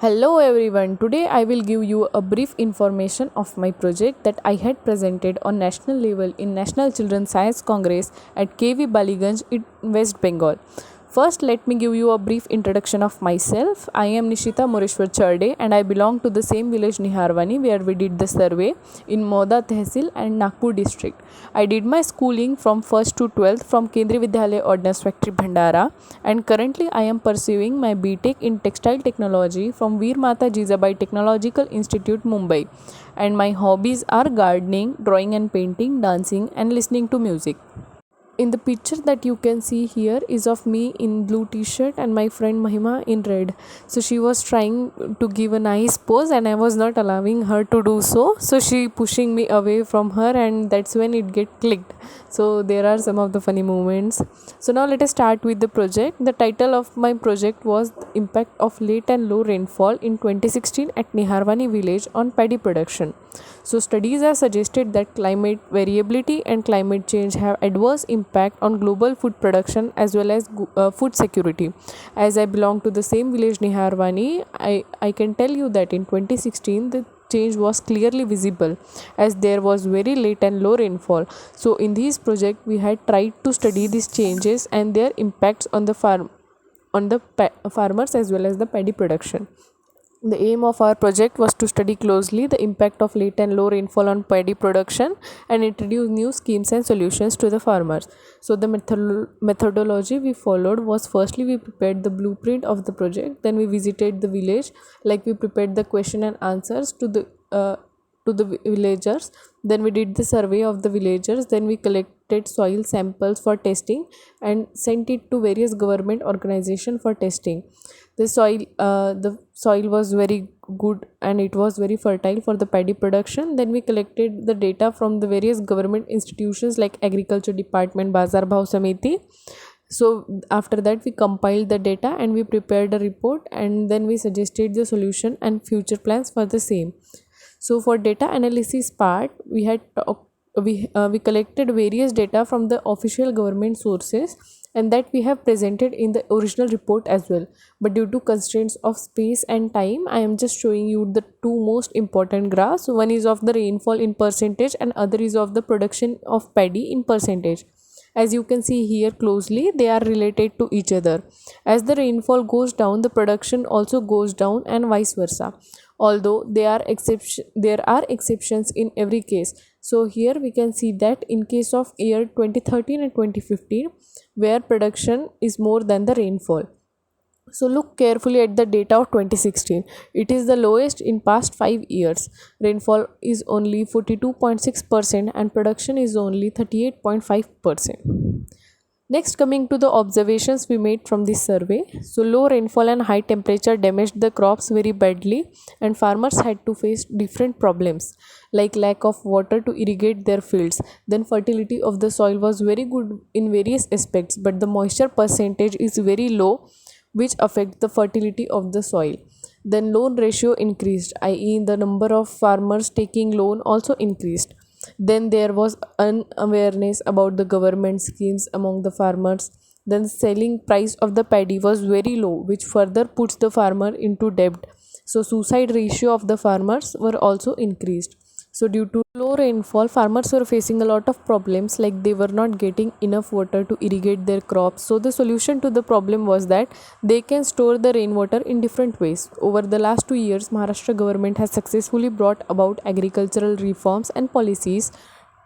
Hello everyone. Today I will give you a brief information of my project that I had presented on national level in National Children's Science Congress at KV Baliganj in West Bengal. First, let me give you a brief introduction of myself. I am Nishita Moreshwar Charde and I belong to the same village Niharwani where we did the survey in Moda Tehsil and Nagpur district. I did my schooling from 1st to 12th from Kendriya Vidyalaya Ordnance Factory Bhandara, and currently I am pursuing my BTech in Textile Technology from Veer Mata Jizabai Technological Institute, Mumbai. And my hobbies are gardening, drawing and painting, dancing and listening to music. In the picture that you can see here is of me in blue t-shirt and my friend Mahima in red. So she was trying to give a nice pose and I was not allowing her to do so she pushing me away from her, and that's when it get clicked. So there are some of the funny moments. So now let us start with the project. The title of my project was Impact of Late and Low Rainfall in 2016 at Niharwani village on paddy production. So studies have suggested that climate variability and climate change have adverse impact on global food production as well as food security. As I belong to the same village Niharwani, I can tell you that in 2016 the change was clearly visible as there was very late and low rainfall. So in this project we had tried to study these changes and their impacts on the farmers as well as the paddy production. The aim of our project was to study closely the impact of late and low rainfall on paddy production and introduce new schemes and solutions to the farmers. So the methodology we followed was, firstly we prepared the blueprint of the project, then we visited the village, like we prepared the question and answers to the villagers, then we did the survey of the villagers, then we collected soil samples for testing and sent it to various government organizations for testing. The soil was very good and it was very fertile for the paddy production. Then we collected the data from the various government institutions like Agriculture Department, Bazar Bhav Samiti. So after that we compiled the data and we prepared a report, and then we suggested the solution and future plans for the same. So for data analysis part, we collected various data from the official government sources, and that we have presented in the original report as well. But due to constraints of space and time, I am just showing you the two most important graphs. One is of the rainfall in percentage and other is of the production of paddy in percentage. As you can see here closely, they are related to each other. As the rainfall goes down, the production also goes down and vice versa. Although there are exceptions in every case. So here we can see that in case of year 2013 and 2015, where production is more than the rainfall. So look carefully at the data of 2016. It is the lowest in past 5 years. Rainfall is only 42.6% and production is only 38.5%. Next, coming to the observations we made from this survey. So low rainfall and high temperature damaged the crops very badly, and farmers had to face different problems like lack of water to irrigate their fields. Then fertility of the soil was very good in various aspects, but the moisture percentage is very low, which affect the fertility of the soil. Then loan ratio increased, i.e. the number of farmers taking loan also increased. Then there was unawareness about the government schemes among the farmers. Then selling price of the paddy was very low, which further puts the farmer into debt. So suicide ratio of the farmers were also increased. So due to low rainfall, farmers were facing a lot of problems, like they were not getting enough water to irrigate their crops. So the solution to the problem was that they can store the rainwater in different ways. Over the last 2 years, Maharashtra government has successfully brought about agricultural reforms and policies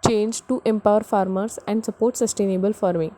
change to empower farmers and support sustainable farming.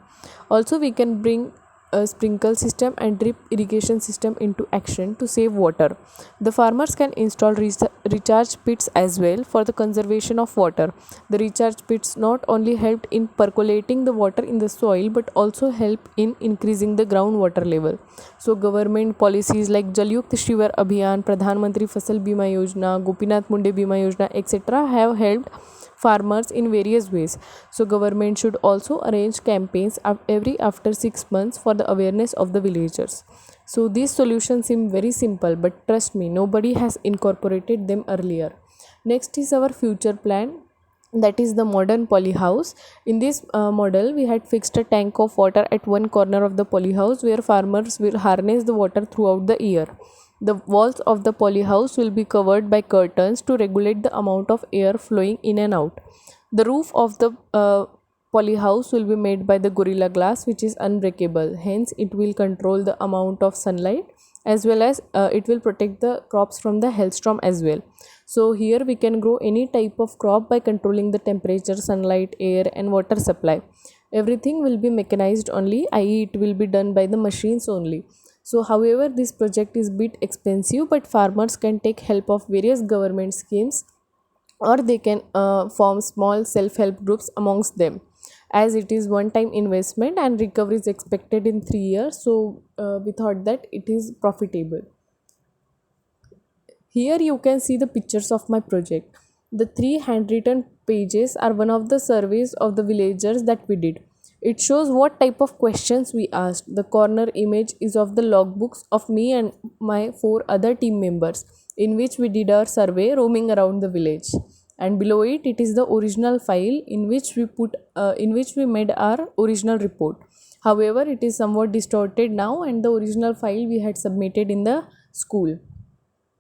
Also, we can bring a sprinkle system and drip irrigation system into action to save water. The farmers can install recharge pits as well for the conservation of water. The recharge pits not only helped in percolating the water in the soil but also help in increasing the groundwater level. So government policies like Jal Yukt Shivar Abhiyan, Pradhan Mantri Fasal Bima Yojana, Gopinath Munde Bima Yojana, etc. have helped farmers in various ways. So government should also arrange campaigns every after 6 months for the awareness of the villagers. So these solutions seem very simple, but trust me, nobody has incorporated them earlier. Next is our future plan, that is the modern poly house. In this model, we had fixed a tank of water at one corner of the poly house where farmers will harness the water throughout the year. The walls of the polyhouse will be covered by curtains to regulate the amount of air flowing in and out. The roof of the polyhouse will be made by the Gorilla Glass, which is unbreakable. Hence, it will control the amount of sunlight, as well as it will protect the crops from the hailstorm as well. So here we can grow any type of crop by controlling the temperature, sunlight, air and water supply. Everything will be mechanized only, i.e. it will be done by the machines only. So however, this project is bit expensive, but farmers can take help of various government schemes, or they can form small self-help groups amongst them, as it is one time investment and recovery is expected in 3 years. So we thought that it is profitable. Here you can see the pictures of my project. The 3 handwritten pages are one of the surveys of the villagers that we did. It shows what type of questions we asked. The corner image is of the logbooks of me and my 4 other team members, in which we did our survey roaming around the village. And below it, it is the original file in which we made our original report. However, it is somewhat distorted now, and the original file we had submitted in the school.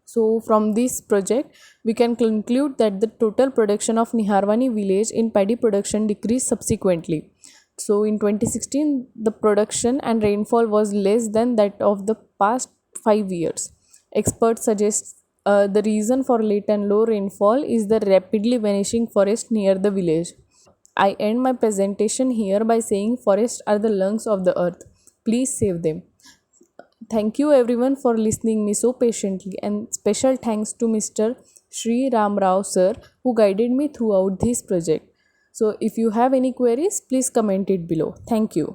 So from this project, we can conclude that the total production of Niharwani village in paddy production decreased subsequently. So in 2016, the production and rainfall was less than that of the past 5 years. Experts suggest the reason for late and low rainfall is the rapidly vanishing forest near the village. I end my presentation here by saying forests are the lungs of the earth. Please save them. Thank you everyone for listening me so patiently, and special thanks to Mr. Sri Ram Rao sir, who guided me throughout this project. So if you have any queries, please comment it below. Thank you.